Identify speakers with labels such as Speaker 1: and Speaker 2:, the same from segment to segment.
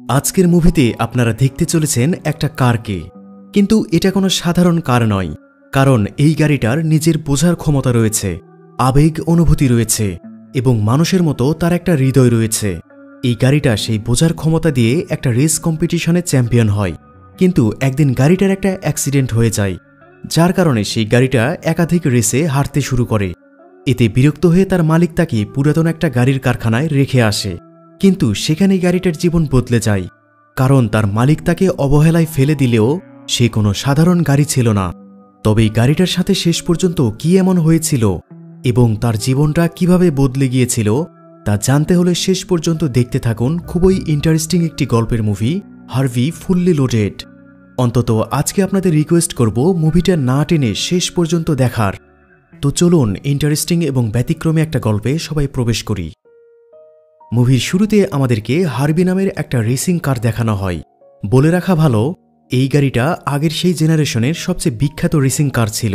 Speaker 1: আজকের মুভিতে আপনারা দেখতে চলেছেন একটা কারকে, কিন্তু এটা কোনো সাধারণ কার নয়। কারণ এই গাড়িটার নিজের বোঝার ক্ষমতা রয়েছে, আবেগ অনুভূতি রয়েছে এবং মানুষের মতো তার একটা হৃদয় রয়েছে। এই গাড়িটা সেই বোঝার ক্ষমতা দিয়ে একটা রেস কম্পিটিশনে চ্যাম্পিয়ন হয়, কিন্তু একদিন গাড়িটার একটা অ্যাক্সিডেন্ট হয়ে যায়, যার কারণে সেই গাড়িটা একাধিক রেসে হারতে শুরু করে। এতে বিরক্ত হয়ে তার মালিক তাকে পুরাতন একটা গাড়ির কারখানায় রেখে আসে, কিন্তু সেখানেই গাড়িটার জীবন বদলে যায়। কারণ তার মালিক তাকে অবহেলায় ফেলে দিলেও সে কোনো সাধারণ গাড়ি ছিল না। তবে এই গাড়িটার সাথে শেষ পর্যন্ত কি এমন হয়েছিল এবং তার জীবনটা কিভাবে বদলে গিয়েছিল তা জানতে হলে শেষ পর্যন্ত দেখতে থাকুন খুবই ইন্টারেস্টিং একটি গল্পের মুভি হার্ভি ফুললি লোডেড। অন্তত আজকে আপনাদের রিকোয়েস্ট করব মুভিটা না টেনে শেষ পর্যন্ত দেখার। তো চলুন ইন্টারেস্টিং এবং ব্যতিক্রমী একটা গল্পে সবাই প্রবেশ করি। মুভির শুরুতে আমাদেরকে হার্ভি নামের একটা রেসিং কার দেখানো হয়। বলে রাখা ভালো, এই গাড়িটা আগের সেই জেনারেশনের সবচেয়ে বিখ্যাত রেসিং কার ছিল,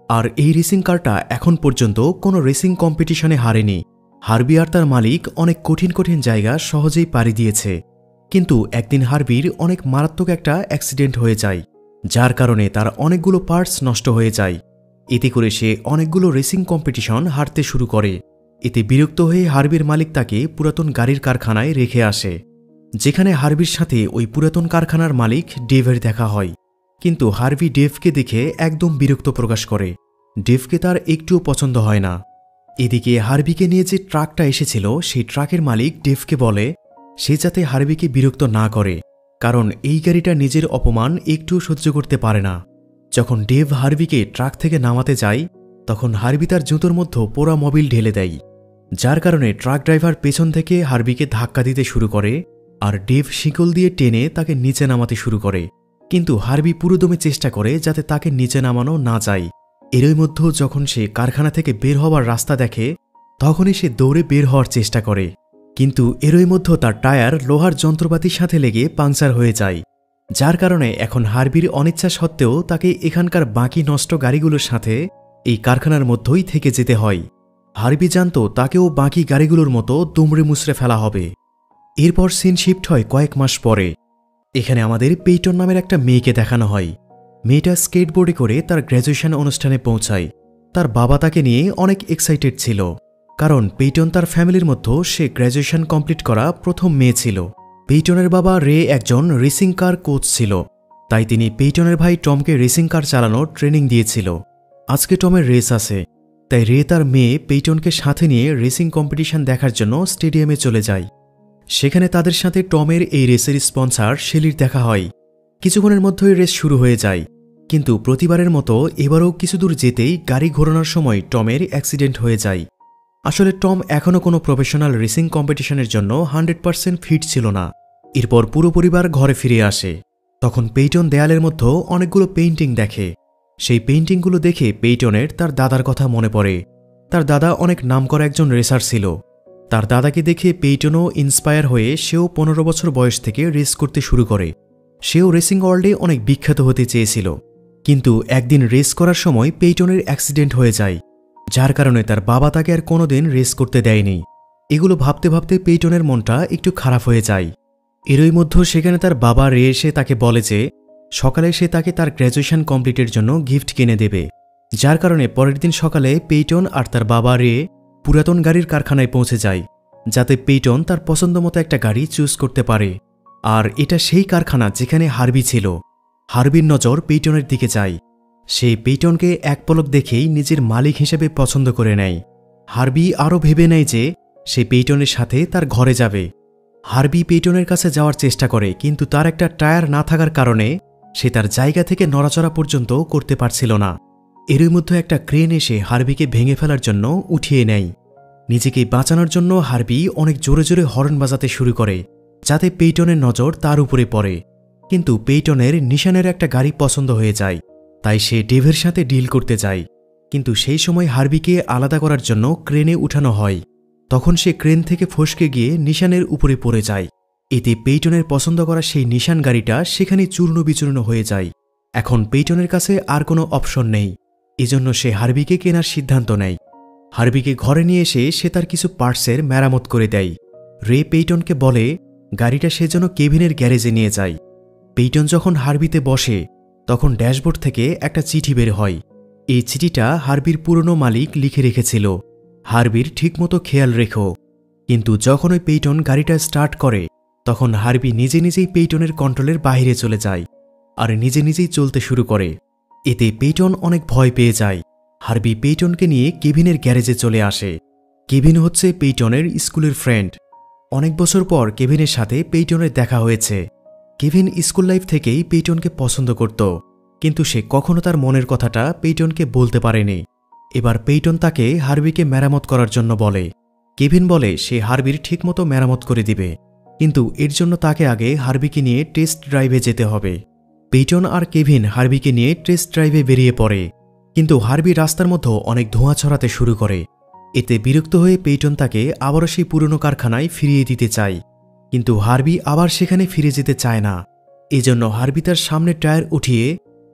Speaker 1: আর এই রেসিং কারটা এখন পর্যন্ত কোনো রেসিং কম্পিটিশনে হারেনি। হার্ভি আর তার মালিক অনেক কঠিন কঠিন জায়গা সহজেই পাড়ি দিয়েছে, কিন্তু একদিন হার্ভির অনেক মারাত্মক একটা অ্যাক্সিডেন্ট হয়ে যায়, যার কারণে তার অনেকগুলো পার্টস নষ্ট হয়ে যায়। এতে করে সে অনেকগুলো রেসিং কম্পিটিশন হারতে শুরু করে। এতে বিরক্ত হয়ে হার্ভির মালিক তাকে পুরাতন গাড়ির কারখানায় রেখে আসে, যেখানে হার্ভির সাথে ওই পুরাতন কারখানার মালিক ডেভের দেখা হয়। কিন্তু হার্ভি ডেভকে দেখে একদম বিরক্ত প্রকাশ করে। ডেভকে তার একটুও পছন্দ হয় না। এদিকে হার্ভিকে নিয়ে যে ট্রাকটা এসেছিল সেই ট্রাকের মালিক ডেভকে বলে সে যাতে হার্ভিকে বিরক্ত না করে, কারণ এই গাড়িটা নিজের অপমান একটুও সহ্য করতে পারে না। যখন ডেভ হার্ভিকে ট্রাক থেকে নামাতে যায়, তখন হার্ভি তার জুতোর মধ্যে পোড়া মোবিল ঢেলে দেয়, যার কারণে ট্রাক ড্রাইভার পেছন থেকে হার্ভিকে ধাক্কা দিতে শুরু করে আর ডেভ শিকল দিয়ে টেনে তাকে নিচে নামাতে শুরু করে। কিন্তু হার্ভি পুরোদমে চেষ্টা করে যাতে তাকে নিচে নামানো না যায়। এরই মধ্যে যখন সে কারখানা থেকে বের হওয়ার রাস্তা দেখে, তখনই সে দৌড়ে বের হওয়ার চেষ্টা করে, কিন্তু এরই মধ্যে তার টায়ার লোহার যন্ত্রপাতির সাথে লেগে পাংচার হয়ে যায়, যার কারণে এখন হার্ভির অনিচ্ছা সত্ত্বেও তাকে এখানকার বাকি নষ্ট গাড়িগুলোর সাথে এই কারখানার মধ্যেই থেকে যেতে হয়। হার্ভি জানত তাকেও বাকি গাড়িগুলোর মতো দুমড়ে মুচড়ে ফেলা হবে। এরপর সিন শিফট হয় কয়েক মাস পরে। এখানে আমাদের পেইটন নামের একটা মেয়েকে দেখানো হয়। মেয়েটা স্কেটবোর্ডে করে তার গ্র্যাজুয়েশন অনুষ্ঠানে পৌঁছায়। তার বাবা তাকে নিয়ে অনেক এক্সাইটেড ছিল, কারণ পেইটন তার ফ্যামিলির মধ্যে সে গ্র্যাজুয়েশন কমপ্লিট করা প্রথম মেয়ে ছিল। পেইটনের বাবা রে একজন রেসিং কার কোচ ছিল, তাই তিনি পেইটনের ভাই টমকে রেসিং কার চালানোর ট্রেনিং দিয়েছিল। আজকে টমের রেস আছে, তাই রে তার মেয়ে পেইটনকে সাথে নিয়ে রেসিং কম্পিটিশন দেখার জন্য স্টেডিয়ামে চলে যায়। সেখানে তাদের সাথে টমের এই রেসের স্পন্সর শেলির দেখা হয়। কিছুক্ষণের মধ্যেই রেস শুরু হয়ে যায়, কিন্তু প্রতিবারের মতো এবারও কিছু দূর যেতেই গাড়ি ঘোরানোর সময় টমের অ্যাক্সিডেন্ট হয়ে যায়। আসলে টম এখনও কোনো প্রফেশনাল রেসিং কম্পিটিশনের জন্য 100% ফিট ছিল না। এরপর পুরো পরিবার ঘরে ফিরে আসে। তখন পেইটন দেয়ালের মধ্যে অনেকগুলো পেইন্টিং দেখে। সেই পেইন্টিংগুলো দেখে পেইটনের তার দাদার কথা মনে পড়ে। তার দাদা অনেক নামকরা একজন রেসার ছিল। তার দাদাকে দেখে পেইটনও ইন্সপায়ার হয়ে সেও 15 বছর বয়স থেকে রেস করতে শুরু করে। সেও রেসিং ওয়ার্ল্ডে অনেক বিখ্যাত হতে চেয়েছিল, কিন্তু একদিন রেস করার সময় পেইটনের অ্যাক্সিডেন্ট হয়ে যায়, যার কারণে তার বাবা তাকে আর কোনোদিন রেস করতে দেয়নি। এগুলো ভাবতে ভাবতে পেইটনের মনটা একটু খারাপ হয়ে যায়। এরই মধ্যে সেখানে তার বাবা রে এসে তাকে বলে যে সকালে সে তাকে তার গ্র্যাজুয়েশন কমপ্লিটের জন্য গিফট কিনে দেবে, যার কারণে পরের দিন সকালে পেইটন আর তার বাবা রে পুরাতন গাড়ির কারখানায় পৌঁছে যায়, যাতে পেইটন তার পছন্দমতো একটা গাড়ি চুজ করতে পারে। আর এটা সেই কারখানা যেখানে হার্ভি ছিল। হার্ভির নজর পেইটনের দিকে যায়। সে পেইটনকে এক পলক দেখেই নিজের মালিক হিসেবে পছন্দ করে নেয়। হার্ভি আরও ভেবে নেয় যে সে পেইটনের সাথে তার ঘরে যাবে। হার্ভি পেইটনের কাছে যাওয়ার চেষ্টা করে, কিন্তু তার একটা টায়ার না থাকার কারণে সে তার জায়গা থেকে নড়াচড়া পর্যন্ত করতে পারছিল না। এরই মধ্যে একটা ক্রেন এসে হার্ভিকে ভেঙে ফেলার জন্য উঠিয়ে নেয়। নিজেকে বাঁচানোর জন্য হার্ভি অনেক জোরে জোরে হর্ন বাজাতে শুরু করে, যাতে পেইটনের নজর তার উপরে পড়ে। কিন্তু পেইটনের নিশানের একটা গাড়ি পছন্দ হয়ে যায়, তাই সে ডেভের সাথে ডিল করতে যায়। কিন্তু সেই সময় হার্ভিকে আলাদা করার জন্য ক্রেনে উঠানো হয়। তখন সে ক্রেন থেকে ফসকে গিয়ে নিশানের উপরে পড়ে যায়। এতে পেইটনের পছন্দ করা সেই নিশান গাড়িটা সেখানে চূর্ণ বিচূর্ণ হয়ে যায়। এখন পেইটনের কাছে আর কোনো অপশন নেই, এজন্য সে হার্ভিকে কেনার সিদ্ধান্ত নেয়। হার্ভিকে ঘরে নিয়ে এসে সে তার কিছু পার্টসের মেরামত করে দেয়। রে পেইটনকে বলে গাড়িটা সেজন্য কেভিনের গ্যারেজে নিয়ে যায়। পেইটন যখন হার্বিতে বসে তখন ড্যাশবোর্ড থেকে একটা চিঠি বের হয়। এই চিঠিটা হার্বির পুরনো মালিক লিখে রেখেছিল, হার্বির ঠিকমতো খেয়াল রেখো। কিন্তু যখন ওই পেইটন গাড়িটা স্টার্ট করে তখন হার্বি নিজে নিজেই পেইটনের কন্ট্রোলের বাইরে চলে যায় আর নিজে নিজেই চলতে শুরু করে। এতে পেইটন অনেক ভয় পেয়ে যায়। হার্বি পেইটনকে নিয়ে কেভিনের গ্যারেজে চলে আসে। কেভিন হচ্ছে পেইটনের স্কুলের ফ্রেন্ড। অনেক বছর পর কেভিনের সাথে পেইটনের দেখা হয়েছে। কেভিন স্কুল লাইফ থেকেই পেইটনকে পছন্দ করত, কিন্তু সে কখনো তার মনের কথাটা পেইটনকে বলতে পারেনি। এবার পেইটন তাকে হার্বিকে মেরামত করার জন্য বলে। কেভিন বলে সে হার্বির ঠিকমতো মেরামত করে দিবে, কিন্তু এর জন্য তাকে আগে হার্বিকে নিয়ে টেস্ট ড্রাইভে যেতে হবে। পেইটন আর কেভিন হার্বিকে নিয়ে টেস্ট ড্রাইভে বেরিয়ে পড়ে, কিন্তু হার্বি রাস্তার মধ্যে অনেক ধোঁয়া ছড়াতে শুরু করে। এতে বিরক্ত হয়ে পেইটন তাকে আবারও সেই পুরনো কারখানায় ফিরিয়ে দিতে চায়, কিন্তু হার্বি আবার সেখানে ফিরে যেতে চায় না। এজন্য হার্বি তার সামনের টায়ার উঠিয়ে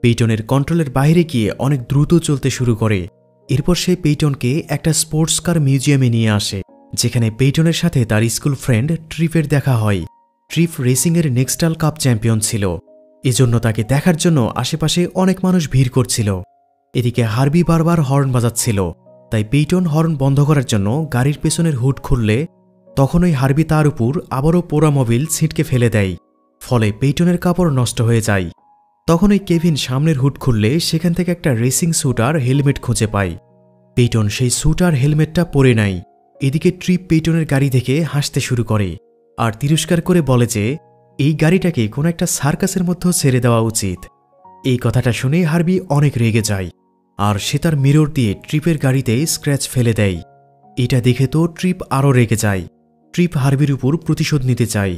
Speaker 1: পেইটনের কন্ট্রোলের বাইরে গিয়ে অনেক দ্রুত চলতে শুরু করে। এরপর সে পেইটনকে একটা স্পোর্টস কার মিউজিয়ামে নিয়ে আসে, যেখানে পেইটনের সাথে তার স্কুল ফ্রেন্ড ট্রিপের দেখা হয়। ট্রিপ রেসিংয়ের নেক্সটাল কাপ চ্যাম্পিয়ন ছিল, এজন্য তাকে দেখার জন্য আশেপাশে অনেক মানুষ ভিড় করছিল। এদিকে হার্বি বারবার হর্ন বাজাচ্ছিল, তাই পেইটন হর্ন বন্ধ করার জন্য গাড়ির পেছনের হুড খুললে তখনই হার্বি তার উপর আবারও পোড়া মোবিল ছিটকে ফেলে দেয়, ফলে পেইটনের কাপড় নষ্ট হয়ে যায়। তখনই কেভিন সামনের হুড খুললে সেখান থেকে একটা রেসিং স্যুট আর হেলমেট খুঁজে পায়। পেইটন সেই স্যুট আর হেলমেটটা পরে নেয়। এদিকে ট্রিপ পেইটনের গাড়ি দেখে হাসতে শুরু করে আর তিরস্কার করে বলে যে এই গাড়িটাকে কোনো একটা সার্কাসের মধ্যেও ছেড়ে দেওয়া উচিত। এই কথাটা শুনে হার্বি অনেক রেগে যায় আর সে তার মিরর দিয়ে ট্রিপের গাড়িতে স্ক্র্যাচ ফেলে দেয়। এটা দেখে তো ট্রিপ আরও রেগে যায়। ট্রিপ হার্বির উপর প্রতিশোধ নিতে চায়।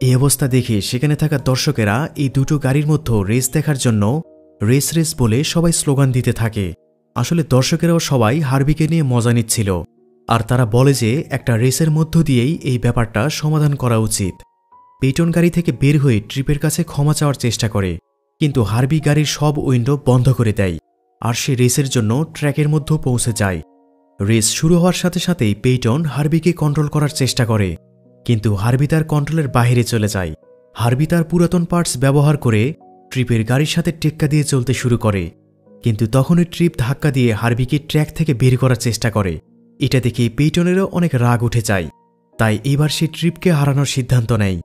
Speaker 1: এই অবস্থা দেখে সেখানে থাকা দর্শকেরা এই দুটো গাড়ির মধ্যে রেস দেখার জন্য রেস রেস বলে সবাই স্লোগান দিতে থাকে। আসলে দর্শকেরাও সবাই হার্বিকে নিয়ে মজা নিচ্ছিল, আর তারা বলে যে একটা রেসের মধ্য দিয়েই এই ব্যাপারটা সমাধান করা উচিত। পেইটন গাড়ি থেকে বের হয়ে ট্রিপের কাছে ক্ষমা চাওয়ার চেষ্টা করে, কিন্তু হার্বি গাড়ির সব উইন্ডো বন্ধ করে দেয় আর সে রেসের জন্য ট্র্যাকের মধ্যে পৌঁছে যায়। রেস শুরু হওয়ার সাথে সাথেই পেইটন হার্বিকে কন্ট্রোল করার চেষ্টা করে, কিন্তু হার্বি তার কন্ট্রোলের বাইরে চলে যায়। হার্বি তার পুরাতন পার্টস ব্যবহার করে ট্রিপের গাড়ির সাথে টেক্কা দিয়ে চলতে শুরু করে, কিন্তু তখনই ট্রিপ ধাক্কা দিয়ে হার্বিকে ট্র্যাক থেকে বের করার চেষ্টা করে। এটা দেখে পেইটনেরও অনেক রাগ উঠে যায়, তাই এবার সে ট্রিপকে হারানোর সিদ্ধান্ত নেয়।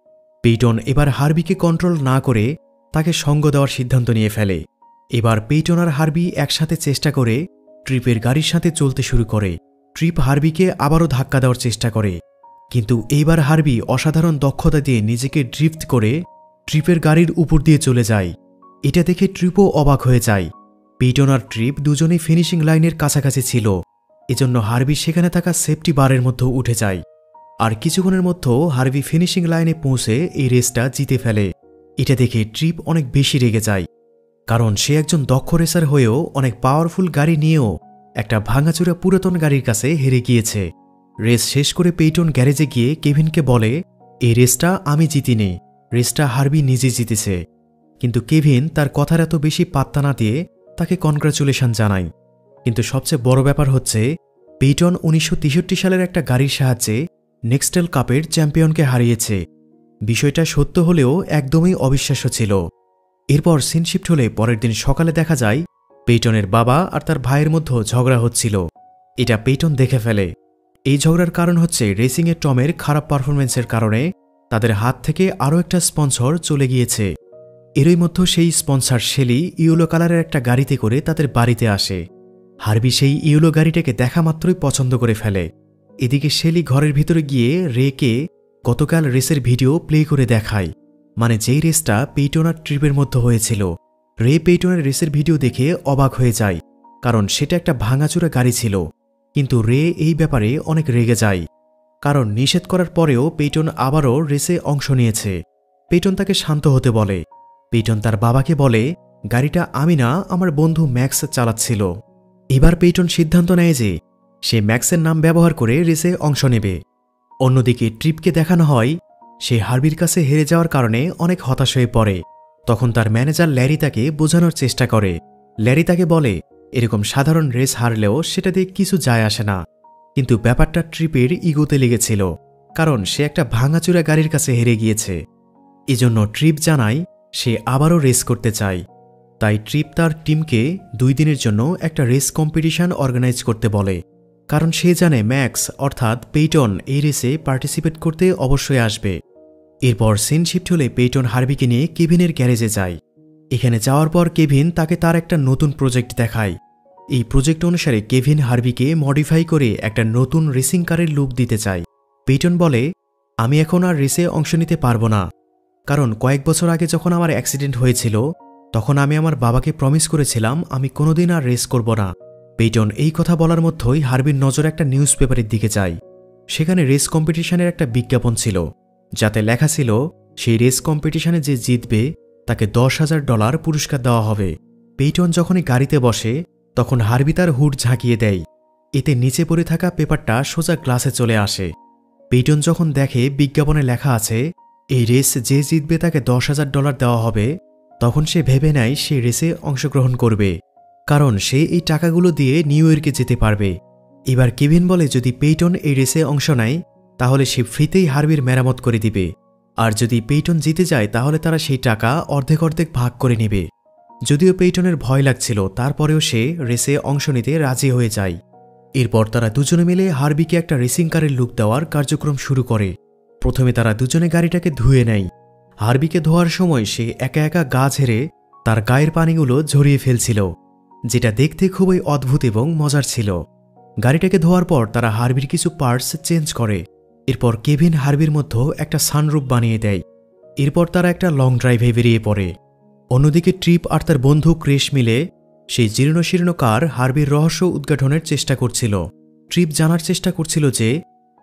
Speaker 1: পেইটন এবার হার্বিকে কন্ট্রোল না করে তাকে সঙ্গ দেওয়ার সিদ্ধান্ত নিয়ে ফেলে। এবার পেইটন আর হার্বি একসাথে চেষ্টা করে ট্রিপের গাড়ির সাথে চলতে শুরু করে। ট্রিপ হার্বিকে আবারও ধাক্কা দেওয়ার চেষ্টা করে, কিন্তু এইবার হার্বি অসাধারণ দক্ষতা দিয়ে নিজেকে ড্রিফট করে ট্রিপের গাড়ির উপর দিয়ে চলে যায়। এটা দেখে ট্রিপও অবাক হয়ে যায়। পেইটন আর ট্রিপ দুজনেই ফিনিশিং লাইনের কাছাকাছি ছিল, এজন্য হার্বি সেখানে থাকা সেফটি বারের মধ্যে উঠে যায়। আর কিছুক্ষণের মধ্যেও হার্বি ফিনিশিং লাইনে পৌঁছে এই রেসটা জিতে ফেলে। এটা দেখে ট্রিপ অনেক বেশি রেগে যায়, কারণ সে একজন দক্ষ রেসার হয়েও অনেক পাওয়ারফুল গাড়ি নিয়েও একটা ভাঙাচুরা পুরাতন গাড়ির কাছে হেরে গিয়েছে। রেস শেষ করে পেইটন গ্যারেজে গিয়ে কেভিনকে বলে এই রেসটা আমি জিতিনি, রেসটা হার্বি নিজে জিতেছে। কিন্তু কেভিন তার কথার এত বেশি পাত্তা না দিয়ে তাকে কনগ্রাচুলেশন জানায়। কিন্তু সবচেয়ে বড় ব্যাপার হচ্ছে পেইটন 1963 সালের একটা গাড়ির সাহায্যে নেক্সটাল কাপের চ্যাম্পিয়নকে হারিয়েছে। বিষয়টা সত্য হলেও একদমই অবিশ্বাস্য ছিল। এরপর সিন শিফট হলে পরের দিন সকালে দেখা যায় পেইটনের বাবা আর তার ভাইয়ের মধ্যে ঝগড়া হচ্ছিল। এটা পেইটন দেখে ফেলে। এই ঝগড়ার কারণ হচ্ছে রেসিংয়ে টমের খারাপ পারফরমেন্সের কারণে তাদের হাত থেকে আরও একটা স্পন্সর চলে গিয়েছে। এরই মধ্যে সেই স্পন্সর শেলি ইয়েলো কালারের একটা গাড়িতে করে তাদের বাড়িতে আসে। হার্বি সেই ইয়েলো গাড়িটাকে দেখা মাত্রই পছন্দ করে ফেলে। এদিকে শেলি ঘরের ভিতরে গিয়ে রেকে গতকাল রেসের ভিডিও প্লে করে দেখায়, মানে যেই রেসটা পেইটন আর ট্রিপের মধ্যে হয়েছিল। রে পেইটনের রেসের ভিডিও দেখে অবাক হয়ে যায়, কারণ সেটা একটা ভাঙাচুরা গাড়ি ছিল। কিন্তু রে এই ব্যাপারে অনেক রেগে যায়, কারণ নিষেধ করার পরেও পেইটন আবারও রেসে অংশ নিয়েছে। পেইটন তাকে শান্ত হতে বলে। পেইটন তার বাবাকে বলে গাড়িটা আমি না, আমার বন্ধু ম্যাক্স চালাচ্ছিল। এবার পেইটন সিদ্ধান্ত নেয় যে সে ম্যাক্সের নাম ব্যবহার করে রেসে অংশ নেবে। অন্যদিকে ট্রিপকে দেখানো হয় সে হার্বির কাছে হেরে যাওয়ার কারণে অনেক হতাশ হয়ে পড়ে। তখন তার ম্যানেজার ল্যারি তাকে বোঝানোর চেষ্টা করে। ল্যারি তাকে বলে এরকম সাধারণ রেস হারলেও সেটা দিয়ে কিছু যায় আসে না, কিন্তু ব্যাপারটা ট্রিপের ইগোতে লেগেছিল। কারণ সে একটা ভাঙাচুরা গাড়ির কাছে হেরে গিয়েছে। এজন্য ট্রিপ জানায় সে আবারও রেস করতে চায়। তাই ট্রিপ তার টিমকে 2 দিনের জন্য একটা রেস কম্পিটিশন অর্গানাইজ করতে বলে, কারণ সে জানে ম্যাক্স অর্থাৎ পেইটন এই রেসে পার্টিসিপেট করতে অবশ্যই আসবে। এরপর সিন শিফট হলে পেইটন হার্বিকে নিয়ে কেভিনের গ্যারেজে যায়। এখানে যাওয়ার পর কেভিন তাকে তার একটা নতুন প্রজেক্ট দেখায়। এই প্রজেক্ট অনুসারে কেভিন হার্বিকে মডিফাই করে একটা নতুন রেসিং কারের লুক দিতে চায়। পেইটন বলে, আমি এখন আর রেসে অংশ নিতে পারবো না, কারণ কয়েক বছর আগে যখন আমার অ্যাক্সিডেন্ট হয়েছিল তখন আমি আমার বাবাকে প্রমিস করেছিলাম আমি কোনোদিন আর রেস করব না। পেইটন এই কথা বলার মধ্যেই হার্বির নজর একটা নিউজ পেপারের দিকে যায়। সেখানে রেস কম্পিটিশনের একটা বিজ্ঞাপন ছিল, যাতে লেখা ছিল সেই রেস কম্পিটিশনে যে জিতবে তাকে $10,000 পুরস্কার দেওয়া হবে। পেইটন যখনই গাড়িতে বসে তখন হার্বি তার হুড ঝাঁকিয়ে দেয়। এতে নিচে পড়ে থাকা পেপারটা সোজা গ্লাসে চলে আসে। পেইটন যখন দেখে বিজ্ঞাপনে লেখা আছে এই রেস যে জিতবে তাকে $10,000 দেওয়া হবে, তখন সে ভেবে নেয় সে রেসে অংশগ্রহণ করবে, কারণ সে এই টাকাগুলো দিয়ে নিউ ইয়র্কে যেতে পারবে। এবার কেভিন বলে যদি পেইটন এই রেসে অংশ নেয় তাহলে সে ফ্রিতেই হার্বির মেরামত করে দিবে, আর যদি পেইটন জিতে যায় তাহলে তারা সেই টাকা অর্ধেক অর্ধেক ভাগ করে নেবে। যদিও পেইটনের ভয় লাগছিল, তারপরেও সে রেসে অংশ নিতে রাজি হয়ে যায়। এরপর তারা দুজনে মিলে হার্বিকে একটা রেসিং কারের লুক দেওয়ার কার্যক্রম শুরু করে। প্রথমে তারা দুজনে গাড়িটাকে ধুয়ে নেয়। হার্বিকে ধোয়ার সময় সে একা একা গা ঝেড়ে তার গায়ের পানিগুলো ঝরিয়ে ফেলছিল, যেটা দেখতে খুবই অদ্ভুত এবং মজার ছিল। গাড়িটাকে ধোয়ার পর তারা হার্বির কিছু পার্টস চেঞ্জ করে। এরপর কেভিন হার্বির মধ্যে একটা সানরুফ বানিয়ে দেয়। এরপর তারা একটা লং ড্রাইভে বেরিয়ে পড়ে। অন্যদিকে ট্রিপ আর তার বন্ধু ক্রেশ মিলে সেই জীর্ণশীর্ণ কার হার্বির রহস্য উদ্ঘাটনের চেষ্টা করছিল। ট্রিপ জানার চেষ্টা করছিল যে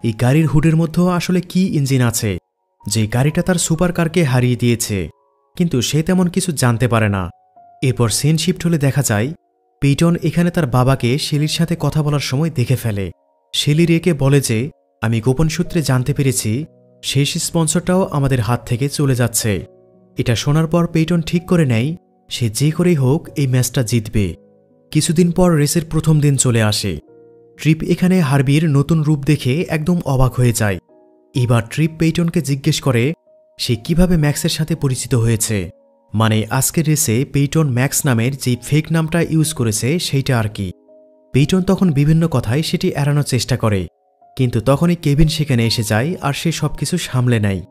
Speaker 1: এই গাড়ির হুডের মধ্যেও আসলে কি ইঞ্জিন আছে, যে গাড়িটা তার সুপার কারকে হারিয়ে দিয়েছে, কিন্তু সে তেমন কিছু জানতে পারে না। এরপর সিন শিফট হলে দেখা যায় পেইটন এখানে তার বাবাকে শেলির সাথে কথা বলার সময় দেখে ফেলে। শেলি রেকে বলে যে আমি গোপন সূত্রে জানতে পেরেছি শেষ স্পন্সরটাও আমাদের হাত থেকে চলে যাচ্ছে। এটা শোনার পর পেইটন ঠিক করে নেয় সে যে করেই হোক এই ম্যাচটা জিতবে। কিছুদিন পর রেসের প্রথম দিন চলে আসে। ট্রিপ এখানে হার্বির নতুন রূপ দেখে একদম অবাক হয়ে যায়। এবার ট্রিপ পেইটনকে জিজ্ঞেস করে সে কিভাবে ম্যাক্সের সাথে পরিচিত হয়েছে, মানে আজকের রেসে পেইটন ম্যাক্স নামের যে ফেক নামটা ইউজ করেছে সেইটা আর কি। পেইটন তখন বিভিন্ন কথায় সেটি এড়ানোর চেষ্টা করে, কিন্তু তখনই কেভিন সেখানে এসে যায় আর সে সবকিছু সামলে নেয়।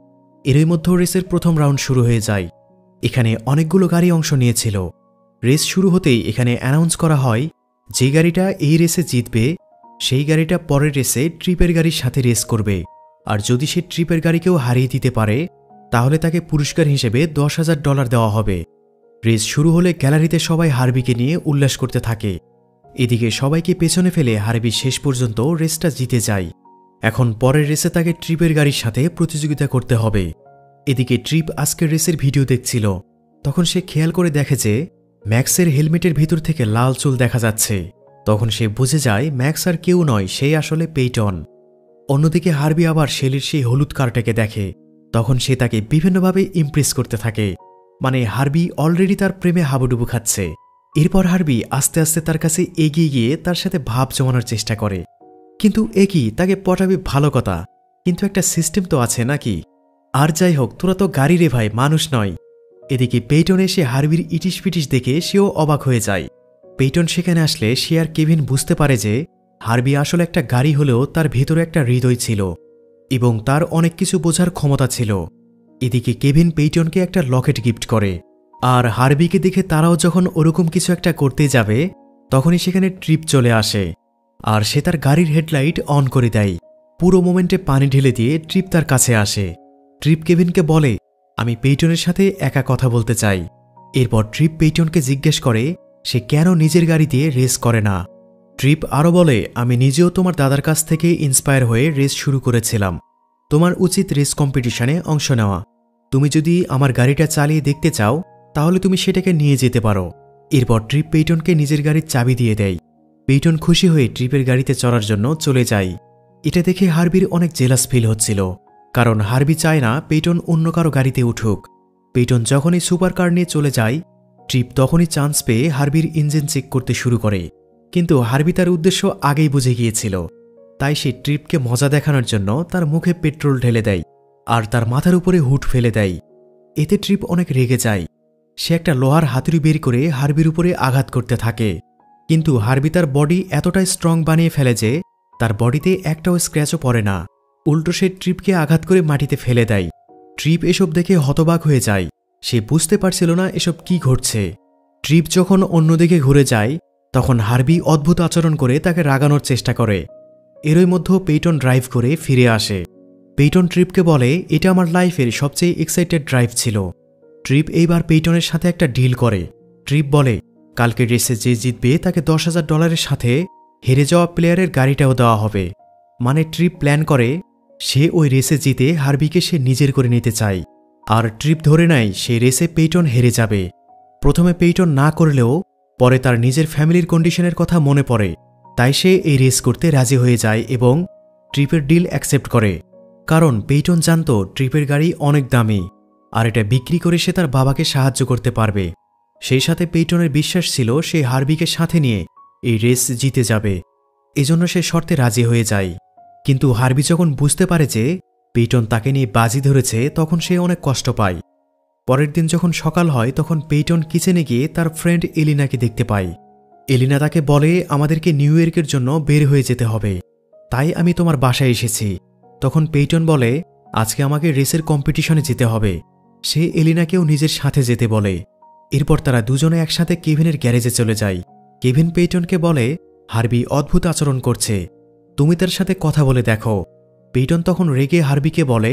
Speaker 1: এরই মধ্যে রেসের প্রথম রাউন্ড শুরু হয়ে যায়। এখানে অনেকগুলো গাড়ি অংশ নিয়েছিল। রেস শুরু হতেই এখানে অ্যানাউন্স করা হয় যে গাড়িটা এই রেসে জিতবে সেই গাড়িটা পরের রেসে ট্রিপের গাড়ির সাথে রেস করবে, আর যদি সে ট্রিপের গাড়িকেও হারিয়ে দিতে পারে তাহলে তাকে পুরস্কার হিসেবে $10,000 দেওয়া হবে। রেস শুরু হলে গ্যালারিতে সবাই হার্বিকে নিয়ে উল্লাস করতে থাকে। এদিকে সবাইকে পেছনে ফেলে হার্বি শেষ পর্যন্ত রেসটা জিতে যায়। এখন পরের রেসে তাকে ট্রিপের গাড়ির সাথে প্রতিযোগিতা করতে হবে। এদিকে ট্রিপ আজকের রেসের ভিডিও দেখছিল, তখন সে খেয়াল করে দেখে যে ম্যাক্সের হেলমেটের ভিতর থেকে লাল চুল দেখা যাচ্ছে। তখন সে বুঝে যায় ম্যাক্স আর কেউ নয়, সেই আসলে পেইটন। অন্যদিকে হার্বি আবার শেলির সেই হলুদ কারটাকে দেখে, তখন সে তাকে বিভিন্নভাবে ইমপ্রেস করতে থাকে, মানে হার্বি অলরেডি তার প্রেমে হাবুডুবু খাচ্ছে। এরপর হার্বি আস্তে আস্তে তার কাছে এগিয়ে গিয়ে তার সাথে ভাব জমানোর চেষ্টা করে। কিন্তু একই তাকে পটাবে ভালো কথা, কিন্তু একটা সিস্টেম তো আছে নাকি? আর যাই হোক, তোরা তো গাড়ি রে ভাই, মানুষ নয়। এদিকে পেইটন এসে হার্বির ইটিস পিটিস দেখে সেও অবাক হয়ে যায়। পেইটন সেখানে আসলে সে আর কেভিন বুঝতে পারে যে হার্বি আসলে একটা গাড়ি হলেও তার ভেতরে একটা হৃদয় ছিল এবং তার অনেক কিছু বোঝার ক্ষমতা ছিল। এদিকে কেভিন পেইটনকে একটা লকেট গিফট করে, আর হার্বিকে দেখে তারাও যখন ওরকম কিছু একটা করতে যাবে তখনই সেখানে ট্রিপ চলে আসে, আর সে তার গাড়ির হেডলাইট অন করে দেয়। পুরো মোমেন্টে পানি ঢেলে দিয়ে ট্রিপ তার কাছে আসে। ট্রিপ কেভিনকে বলে আমি পেইটনের সাথে একা কথা বলতে চাই। এরপর ট্রিপ পেইটনকে জিজ্ঞেস করে সে কেন নিজের গাড়ি দিয়ে রেস করে না। ট্রিপ আরও বলে আমি নিজেও তোমার দাদার কাছ থেকে ইন্সপায়ার হয়ে রেস শুরু করেছিলাম। তোমার উচিত রেস কম্পিটিশনে অংশ নেওয়া। তুমি যদি আমার গাড়িটা চালিয়ে দেখতে চাও তাহলে তুমি সেটাকে নিয়ে যেতে পারো। এরপর ট্রিপ পেইটনকে নিজের গাড়ির চাবি দিয়ে দেয়। পেইটন খুশি হয়ে ট্রিপের গাড়িতে চড়ার জন্য চলে যায়। এটা দেখে হার্বির অনেক জেলাস ফিল হচ্ছিল, কারণ হার্বি চায় না পেইটন অন্য কারো গাড়িতে উঠুক। পেইটন যখনই সুপার কার নিয়ে চলে যায় ট্রিপ তখনই চান্স পেয়ে হার্বির ইঞ্জিন চেক করতে শুরু করে, কিন্তু হার্বি তার উদ্দেশ্য আগেই বুঝে গিয়েছিল। তাই সে ট্রিপকে মজা দেখানোর জন্য তার মুখে পেট্রোল ঢেলে দেয় আর তার মাথার উপরে হুড ফেলে দেয়। এতে ট্রিপ অনেক রেগে যায়। সে একটা লোহার হাতুড়ি বের করে হার্বির উপরে আঘাত করতে থাকে, কিন্তু হার্বি তার বডি এতটাই স্ট্রং বানিয়ে ফেলে যে তার বডিতে একটাও স্ক্র্যাচও পড়ে না। উল্টো সে ট্রিপকে আঘাত করে মাটিতে ফেলে দেয়। ট্রিপ এসব দেখে হতবাক হয়ে যায়। সে বুঝতে পারছিল না এসব কি ঘটছে। ট্রিপ যখন অন্যদিকে ঘুরে যায় তখন হার্বি অদ্ভুত আচরণ করে তাকে রাগানোর চেষ্টা করে। এরই মধ্যে পেইটন ড্রাইভ করে ফিরে আসে। পেইটন ট্রিপকে বলে, এটা আমার লাইফের সবচেয়ে এক্সাইটেড ড্রাইভ ছিল। ট্রিপ এইবার পেইটনের সাথে একটা ডিল করে। ট্রিপ বলে, কালকে রেসে যে জিতবে তাকে $10,000 সাথে হেরে যাওয়া প্লেয়ারের গাড়িটাও দেওয়া হবে। মানে ট্রিপ প্ল্যান করে সে ওই রেসে জিতে হার্বিকে সে নিজের করে নিতে চায়। আর ট্রিপ ধরে নেয় সেই রেসে পেইটন হেরে যাবে। প্রথমে পেইটন না করলেও পরে তার নিজের ফ্যামিলির কন্ডিশনের কথা মনে পড়ে, তাই সে এই রেস করতে রাজি হয়ে যায় এবং ট্রিপের ডিল অ্যাকসেপ্ট করে। কারণ পেইটন জানত ট্রিপের গাড়ি অনেক দামি আর এটা বিক্রি করে সে তার বাবাকে সাহায্য করতে পারবে। সেই সাথে পেইটনের বিশ্বাস ছিল সে হার্বিকে সাথে নিয়ে এই রেস জিতে যাবে, এজন্য সে শর্তে রাজি হয়ে যায়। কিন্তু হার্বি যখন বুঝতে পারে যে পেইটন তাকে নিয়ে বাজি ধরেছে তখন সে অনেক কষ্ট পায়। পরের দিন যখন সকাল হয় তখন পেইটন কিচেনে গিয়ে তার ফ্রেন্ড এলিনাকে দেখতে পায়। এলিনা তাকে বলে, আমাদেরকে নিউ ইয়র্কের জন্য বের হয়ে যেতে হবে, তাই আমি তোমার বাসায় এসেছি। তখন পেইটন বলে, আজকে আমাকে রেসের কম্পিটিশনে যেতে হবে। সে এলিনাকেও নিজের সাথে যেতে বলে। এরপর তারা দুজনে একসাথে কেভিনের গ্যারেজে চলে যায়। কেভিন পেইটনকে বলে, হার্বি অদ্ভুত আচরণ করছে, তুমি তার সাথে কথা বলে দেখো। পেইটন তখন রেগে হার্বিকে বলে,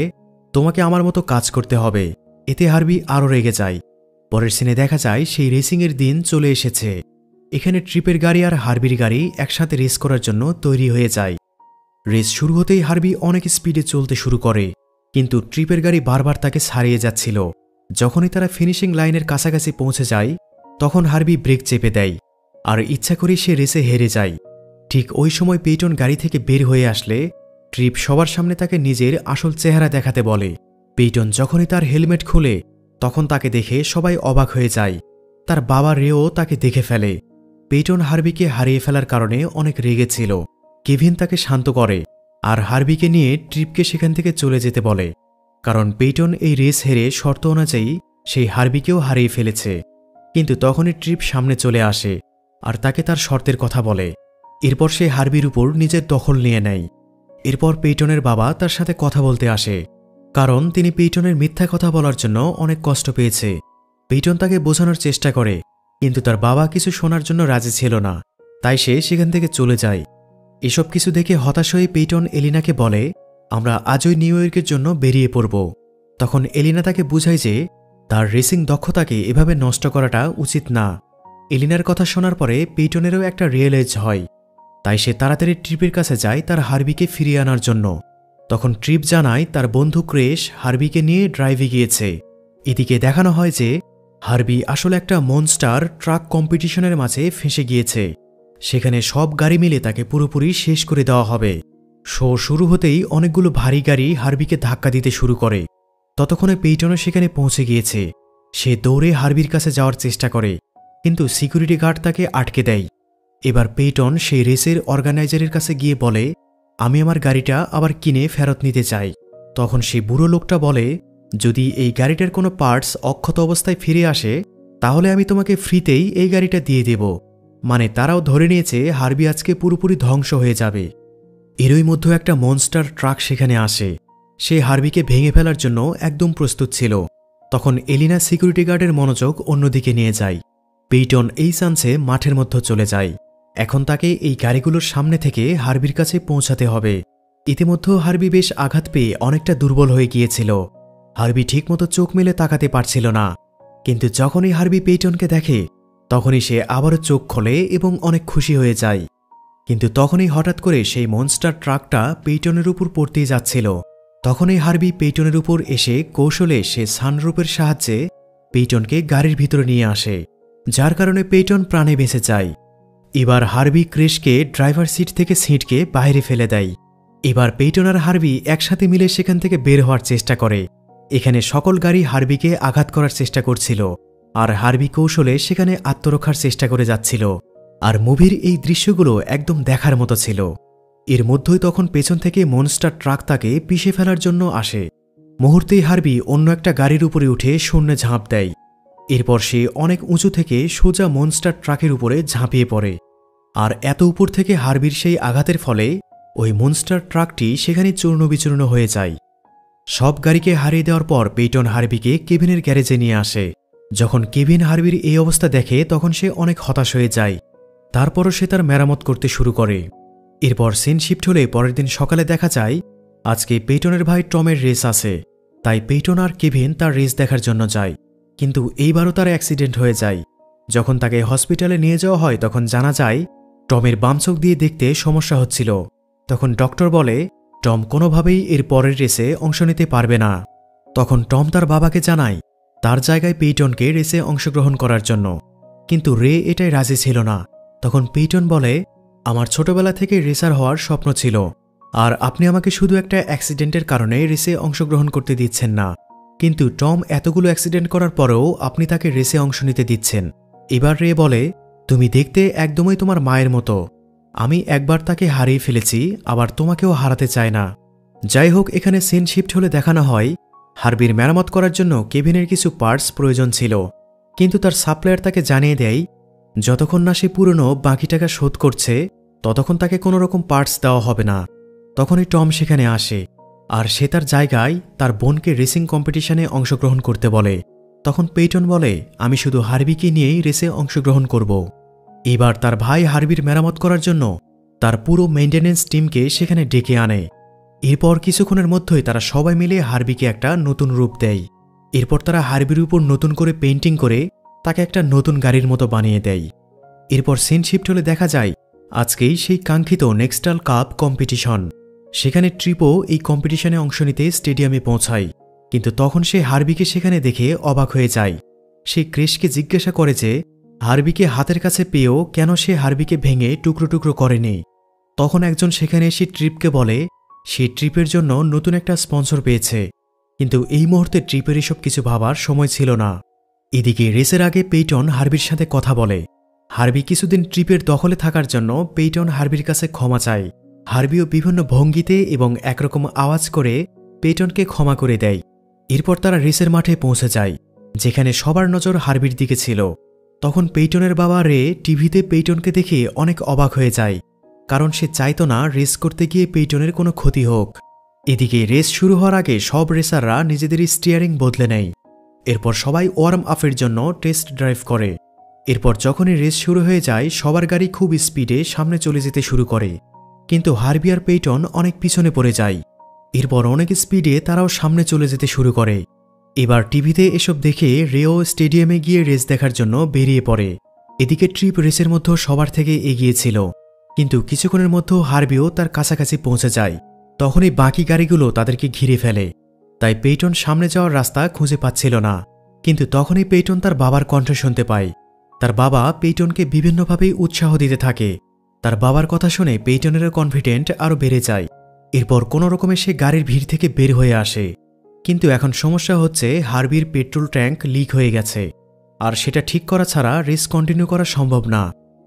Speaker 1: তোমাকে আমার মতো কাজ করতে হবে। এতে হার্বি আরও রেগে যায়। পরের সিনে দেখা যায় সেই রেসিংয়ের দিন চলে এসেছে। এখানে ট্রিপের গাড়ি আর হার্বির গাড়ি একসাথে রেস করার জন্য তৈরি হয়ে যায়। রেস শুরু হতেই হার্বি অনেক স্পিডে চলতে শুরু করে, কিন্তু ট্রিপের গাড়ি বারবার তাকে ছাড়িয়ে যাচ্ছিল। যখনই তারা ফিনিশিং লাইনের কাছাকাছি পৌঁছে যায় তখন হার্বি ব্রেক চেপে দেয় আর ইচ্ছা করেই সে রেসে হেরে যায়। ঠিক ওই সময় পেইটন গাড়ি থেকে বের হয়ে আসলে ট্রিপ সবার সামনে তাকে নিজের আসল চেহারা দেখাতে বলে। পেইটন যখনই তার হেলমেট খুলে তখন তাকে দেখে সবাই অবাক হয়ে যায়। তার বাবা রেও তাকে দেখে ফেলে। পেইটন হার্বিকে হারিয়ে ফেলার কারণে অনেক রেগেছিল। কেভিন তাকে শান্ত করে আর হার্বিকে নিয়ে ট্রিপকে সেখান থেকে চলে যেতে বলে, কারণ পেইটন এই রেস হেরে শর্ত অনুযায়ী সেই হার্বিকেও হারিয়ে ফেলেছে। কিন্তু তখনই ট্রিপ সামনে চলে আসে আর তাকে তার শর্তের কথা বলে। এরপর সে হার্বির উপর নিজের দখল নিয়ে নেয়। এরপর পেইটনের বাবা তার সাথে কথা বলতে আসে, কারণ তিনি পেইটনের মিথ্যা কথা বলার জন্য অনেক কষ্ট পেয়েছে। পেইটন তাকে বোঝানোর চেষ্টা করে, কিন্তু তার বাবা কিছু শোনার জন্য রাজি ছিল না, তাই সে সেখান থেকে চলে যায়। এসব কিছু দেখে হতাশ হয়ে পেইটন এলিনাকে বলে, আমরা আজই নিউ ইয়র্কের জন্য বেরিয়ে পড়ব। তখন এলিনা তাকে বুঝায় যে তার রেসিং দক্ষতাকে এভাবে নষ্ট করাটা উচিত না। এলিনার কথা শোনার পরে পেইটনেরও একটা রিয়েলাইজ হয়, তাই সে তাড়াতাড়ি ট্রিপের কাছে যায় তার হার্বিকে ফিরিয়ে আনার জন্য। তখন ট্রিপ জানায় তার বন্ধু ক্রেশ হার্বিকে নিয়ে ড্রাইভে গিয়েছে। এদিকে দেখানো হয় যে হার্বি আসলে একটা মনস্টার ট্রাক কম্পিটিশনের মাঝে ফেঁসে গিয়েছে। সেখানে সব গাড়ি মিলে তাকে পুরোপুরি শেষ করে দেওয়া হবে। শো শুরু হতেই অনেকগুলো ভারী গাড়ি হার্বিকে ধাক্কা দিতে শুরু করে। ততক্ষণে পেইটনও সেখানে পৌঁছে গিয়েছে। সে দৌড়ে হার্বির কাছে যাওয়ার চেষ্টা করে, কিন্তু সিকিউরিটি গার্ড তাকে আটকে দেয়। এবার পেইটন সেই রেসের অর্গানাইজারের কাছে গিয়ে বলে, আমি আমার গাড়িটা আবার কিনে ফেরত নিতে চাই। তখন সেই বুড়ো লোকটা বলে, যদি এই গাড়িটার কোনো পার্টস অক্ষত অবস্থায় ফিরে আসে তাহলে আমি তোমাকে ফ্রিতেই এই গাড়িটা দিয়ে দেব। মানে তারাও ধরে নিয়েছে হার্বি আজকে পুরোপুরি ধ্বংস হয়ে যাবে। এরই মধ্যে একটা মনস্টার ট্রাক সেখানে আসে। সে হার্বিকে ভেঙে ফেলার জন্য একদম প্রস্তুত ছিল। তখন এলিনা সিকিউরিটি গার্ডের মনোযোগ অন্যদিকে নিয়ে যায়। পেইটন এই চান্সে মাঠের মধ্যে চলে যায়। এখন তাকে এই গাড়িগুলোর সামনে থেকে হার্বির কাছে পৌঁছাতে হবে। ইতিমধ্যে হার্বি বেশ আঘাত পেয়ে অনেকটা দুর্বল হয়ে গিয়েছিল। হার্বি ঠিকমতো চোখ মেলে তাকাতে পারছিল না, কিন্তু যখনই হার্বি পেইটনকে দেখে তখনই সে আবারও চোখ খোলে এবং অনেক খুশি হয়ে যায়। কিন্তু তখনই হঠাৎ করে সেই মনস্টার ট্রাকটা পেইটনের উপর পড়তেই যাচ্ছিল। তখনই হার্বি পেইটনের উপর এসে কৌশলে সে সানরুফের সাহায্যে পেইটনকে গাড়ির ভিতরে নিয়ে আসে, যার কারণে পেইটন প্রাণে বেঁচে যায়। এবার হার্বি ক্রেশকে ড্রাইভার সিট থেকে সিটকে বাইরে ফেলে দেয়। এবার পেইটন আর হার্বি একসাথে মিলে সেখান থেকে বের হওয়ার চেষ্টা করে। এখানে সকল গাড়ি হার্বিকে আঘাত করার চেষ্টা করছিল আর হার্বি কৌশলে সেখানে আত্মরক্ষার চেষ্টা করে যাচ্ছিল। আর মুভির এই দৃশ্যগুলো একদম দেখার মতো ছিল। এর মধ্যেই তখন পেছন থেকে মনস্টার ট্রাক তাকে পিষে ফেলার জন্য আসে। মুহূর্তেই হার্বি অন্য একটা গাড়ির উপরে উঠে শূন্যে ঝাঁপ দেয়। এরপর সে অনেক উঁচু থেকে সোজা মনস্টার ট্রাকের উপরে ঝাঁপিয়ে পড়ে। আর এত উপর থেকে হার্বির সেই আঘাতের ফলে ওই মনস্টার ট্রাকটি সেখানে চূর্ণ বিচূর্ণ হয়ে যায়। সব গাড়িকে হারিয়ে দেওয়ার পর পেইটন হার্বিকে কেভিনের গ্যারেজে নিয়ে আসে। যখন কেভিন হার্বির এই অবস্থা দেখে তখন সে অনেক হতাশ হয়ে যায়। তারপরও সে তার মেরামত করতে শুরু করে। এরপর সিন শিফট হলে পরের দিন সকালে দেখা যায় আজকে পেইটনের ভাই টমের রেস আছে, তাই পেইটন আর কেভিন তার রেস দেখার জন্য যায়। কিন্তু এইবারও তার অ্যাক্সিডেন্ট হয়ে যায়। যখন তাকে হসপিটালে নিয়ে যাওয়া হয় তখন জানা যায় টমের বাম চোখ দিয়ে দেখতে সমস্যা হচ্ছিল। তখন ডক্টর বলে টম কোনোভাবেই এর পরের রেসে অংশ নিতে পারবে না। তখন টম তার বাবাকে জানায় তার জায়গায় পেইটনকে রেসে অংশগ্রহণ করার জন্য, কিন্তু রে এটাই রাজি ছিল না। তখন পেইটন বলে, আমার ছোটবেলা থেকে রেসার হওয়ার স্বপ্ন ছিল, আর আপনি আমাকে শুধু একটা অ্যাক্সিডেন্টের কারণে রেসে অংশগ্রহণ করতে দিচ্ছেন না। কিন্তু টম এতগুলো অ্যাক্সিডেন্ট করার পরেও আপনি তাকে রেসে অংশ নিতে দিচ্ছেন। এবার রে বলে, তুমি দেখতে একদমই তোমার মায়ের মতো। আমি একবার তাকে হারিয়ে ফেলেছি, আবার তোমাকেও হারাতে চাই না। যাই হোক, এখানে সিন শিফট হলে দেখানো হয় হার্বির মেরামত করার জন্য কেভিনের কিছু পার্টস প্রয়োজন ছিল, কিন্তু তার সাপ্লায়ার তাকে জানিয়ে দেয় যতক্ষণ না সে পুরনো বাকি টাকা শোধ করছে ততক্ষণ তাকে কোনো রকম পার্টস দেওয়া হবে না। তখনই টম সেখানে আসে, আর সে তার জায়গায় তার বোনকে রেসিং কম্পিটিশনে অংশগ্রহণ করতে বলে। তখন পেইটন বলে, আমি শুধু হার্বিকে নিয়েই রেসে অংশগ্রহণ করব। এবার তার ভাই হার্বির মেরামত করার জন্য তার পুরো মেইনটেনেন্স টিমকে সেখানে ডেকে আনে। এরপর কিছুক্ষণের মধ্যেই তারা সবাই মিলে হার্বিকে একটা নতুন রূপ দেয়। এরপর তারা হার্বির উপর নতুন করে পেইন্টিং করে তাকে একটা নতুন গাড়ির মতো বানিয়ে দেয়। এরপর সিন শিফট হলে দেখা যায় আজকেই সেই কাঙ্ক্ষিত নেক্সটাল কাপ কম্পিটিশন। সেখানে ট্রিপও এই কম্পিটিশনে অংশ নিতে স্টেডিয়ামে পৌঁছায়, কিন্তু তখন সে হার্বিকে সেখানে দেখে অবাক হয়ে যায়। সে ক্রেশকে জিজ্ঞাসা করে যে হার্বিকে হাতের কাছে পেয়েও কেন সে হার্বিকে ভেঙে টুকরো টুকরো করেনি। তখন একজন সেখানে এসে ট্রিপকে বলে সে ট্রিপের জন্য নতুন একটা স্পন্সর পেয়েছে, কিন্তু এই মুহূর্তে ট্রিপের এসব কিছু ভাবার সময় ছিল না। এদিকে রেসের আগে পেইটন হার্বির সাথে কথা বলে। হার্বি কিছুদিন ট্রিপের দখলে থাকার জন্য পেইটন হার্বির কাছে ক্ষমা চায়। হার্বিও বিভিন্ন ভঙ্গিতে এবং একরকম আওয়াজ করে পেইটনকে ক্ষমা করে দেয়। এরপর তারা রেসের মাঠে পৌঁছে যায়, যেখানে সবার নজর হার্বির দিকে ছিল। তখন পেইটনের বাবা রে টিভিতে পেইটনকে দেখে অনেক অবাক হয়ে যায়, কারণ সে চাইতো না রেস করতে গিয়ে পেইটনের কোনো ক্ষতি হোক। এদিকে রেস শুরু হওয়ার আগে সব রেসাররা নিজেদের স্টিয়ারিং বদলে নেয়। এরপর সবাই ওয়ার্ম আপের জন্য টেস্ট ড্রাইভ করে। এরপর যখনই রেস শুরু হয়ে যায় সবার গাড়ি খুব স্পিডে সামনে চলে যেতে শুরু করে, কিন্তু হার্বি আর পেইটন অনেক পিছনে পড়ে যায়। এরপর অনেক স্পিডে তারাও সামনে চলে যেতে শুরু করে। এবার টিভিতে এসব দেখে রেও স্টেডিয়ামে গিয়ে রেস দেখার জন্য বেরিয়ে পড়ে। এদিকে ট্রিপ রেসের মধ্যেও সবার থেকে এগিয়েছিল, কিন্তু কিছুক্ষণের মধ্যেও হার্বিও তার কাছাকাছি পৌঁছে যায়। তখনই বাকি গাড়িগুলো তাদেরকে ঘিরে ফেলে, তাই পেইটন সামনে যাওয়ার রাস্তা খুঁজে পাচ্ছিল না। কিন্তু তখনই পেইটন তার বাবার কণ্ঠ শুনতে পায়। তার বাবা পেইটনকে বিভিন্নভাবেই উৎসাহ দিতে থাকে। তার বাবার কথা শুনে পেইটনেরও কনফিডেন্ট আরও বেড়ে যায়। এরপর কোনো রকমে সে গাড়ির ভিড় থেকে বের হয়ে আসে, কিন্তু এখন সমস্যা হচ্ছে হার্বির পেট্রোল ট্যাঙ্ক লিক হয়ে গেছে, আর সেটা ঠিক করা ছাড়া রেস কন্টিনিউ করা সম্ভব না।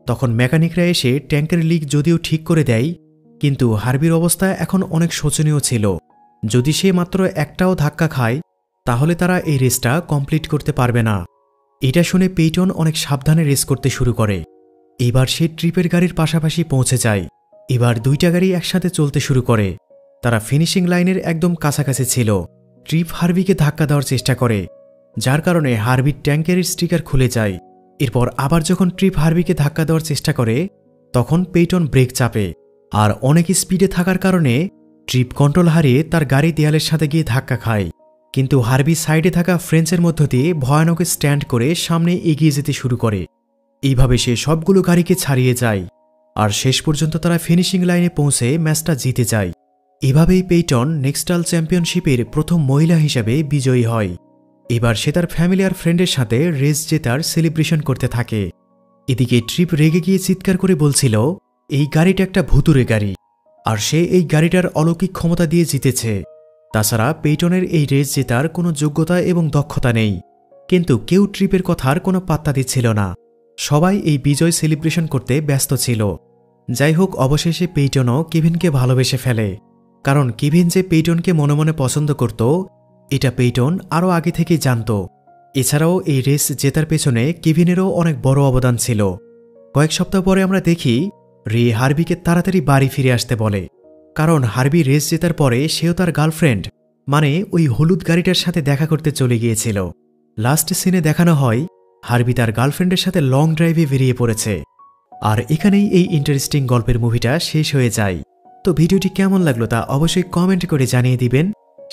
Speaker 1: তখন মেকানিকরা এসে ট্যাঙ্কের লিক যদিও ঠিক করে দেয়, কিন্তু হার্বির অবস্থা এখন অনেক শোচনীয় ছিল। যদি সে মাত্র একটাও ধাক্কা খায় তাহলে তারা এই রেসটা কমপ্লিট করতে পারবে না। এটা শুনে পেইটন অনেক সাবধানে রেস করতে শুরু করে। এবার সে ট্রিপের গাড়ির পাশাপাশি পৌঁছে যায়। এবার দুইটা গাড়ি একসাথে চলতে শুরু করে। তারা ফিনিশিং লাইনের একদম কাছাকাছি ছিল। ট্রিপ হার্বিকে ধাক্কা দেওয়ার চেষ্টা করে, যার কারণে হার্বির ট্যাঙ্কের স্টিকার খুলে যায়। এরপর আবার যখন ট্রিপ হার্বিকে ধাক্কা দেওয়ার চেষ্টা করে তখন পেইটন ব্রেক চাপে, আর অনেক স্পিডে থাকার কারণে ট্রিপ কন্ট্রোল হারিয়ে তার গাড়ি দেয়ালের সাথে গিয়ে ধাক্কা খায়। কিন্তু হার্বি সাইডে থাকা ফ্রেঞ্চের মধ্য দিয়ে ভয়ানক স্ট্যান্ড করে সামনে এগিয়ে যেতে শুরু করে। এইভাবে সে সবগুলো গাড়িকে ছাড়িয়ে যায়, আর শেষ পর্যন্ত তারা ফিনিশিং লাইনে পৌঁছে ম্যাচটা জিতে যায়। এভাবেই পেইটন নেক্সটাল চ্যাম্পিয়নশিপের প্রথম মহিলা হিসাবে বিজয়ী হয়। এবার সে তার ফ্যামিলি আর ফ্রেন্ডের সাথে রেস জেতার সেলিব্রেশন করতে থাকে। এদিকে ট্রিপ রেগে গিয়ে চিৎকার করে বলছিল এই গাড়িটা একটা ভুতুরে গাড়ি, আর সে এই গাড়িটার অলৌকিক ক্ষমতা দিয়ে জিতেছে। তাছাড়া পেইটনের এই রেস জেতার কোনো যোগ্যতা এবং দক্ষতা নেই। কিন্তু কেউ ট্রিপের কথার কোনো পাত্তা দিচ্ছিল না। সবাই এই বিজয় সেলিব্রেশন করতে ব্যস্ত ছিল। যাই হোক, অবশেষে পেইটনও কেভিনকে ভালোবেসে ফেলে, কারণ কেভিন যে পেইটনকে মনে মনে পছন্দ করত এটা পেইটন আরও আগে থেকেই জানত। এছাড়াও এই রেস জেতার পেছনে কেভিনেরও অনেক বড় অবদান ছিল। কয়েক সপ্তাহ পরে আমরা দেখি রে হার্বিকে তাড়াতাড়ি বাড়ি ফিরে আসতে বলে, কারণ হার্বি রেস জেতার পরে সেও তার গার্লফ্রেন্ড মানে ওই হলুদ গাড়িটার সাথে দেখা করতে চলে গিয়েছিল। লাস্ট সিনে দেখানো হয় হার্বি তার গার্লফ্রেন্ডের সাথে লং ড্রাইভে বেরিয়ে পড়েছে। আর এখানেই এই ইন্টারেস্টিং গল্পের মুভিটা শেষ হয়ে যায়। তো ভিডিওটি কেমন লাগলো তা অবশ্যই কমেন্ট করে জানিয়ে দিবেন।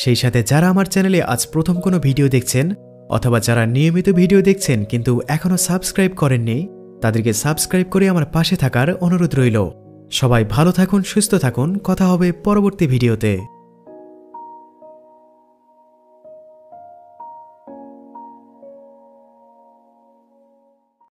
Speaker 1: সেই সাথে যারা আমার চ্যানেলে আজ প্রথম কোনো ভিডিও দেখছেন অথবা যারা নিয়মিত ভিডিও দেখছেন কিন্তু এখনও সাবস্ক্রাইব করেননি, তাদেরকে সাবস্ক্রাইব করে আমার পাশে থাকার অনুরোধ রইল। সবাই ভালো থাকুন, সুস্থ থাকুন, কথা হবে পরবর্তী ভিডিওতে।